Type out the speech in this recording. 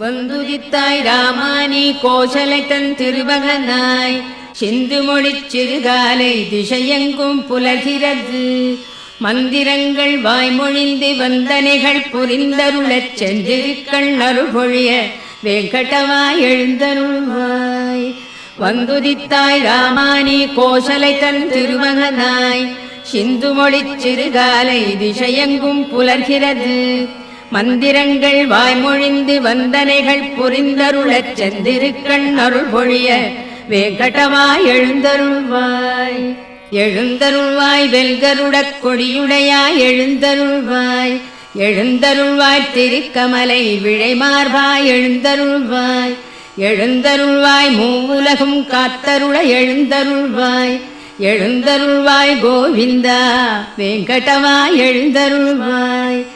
வந்துதித்தாய் ராமானி கோசலை தன் திருமகனாய் சிந்து மொழிச் சிறுகாலை திசையெங்கும் புலர்கிறது. மந்திரங்கள் வாய்மொழிந்து வந்தனைகள் புரிந்தருளச் சென்றிருக்கள் அருள்பொழிய வெங்கடவாய் எழுந்தருள்வாய். வந்துதித்தாய் ராமானி கோசலை தன் திருமகனாய் சிந்து மொழிச் சிறுகாலை திசையெங்கும் புலர்கிறது. மந்திரங்கள் வாய்மொழிந்து வந்தனைகள் புரிந்தருளச் சென்றிருக்கள் அருள்பொழிய வெங்கடவாய் எழுந்தருள்வாய். எழுந்தருள்வாய் வெல்கருடக் கொடியுடையாய் எழுந்தருள்வாய். எழுந்தருள்வாய் திருக்கமலை விழைமார்பாய் எழுந்தருள்வாய். எழுந்தருள்வாய் மூவுலகும் காத்தருள எழுந்தருள்வாய். எழுந்தருள்வாய் கோவிந்தா வெங்கடவாய் எழுந்தருள்வாய்.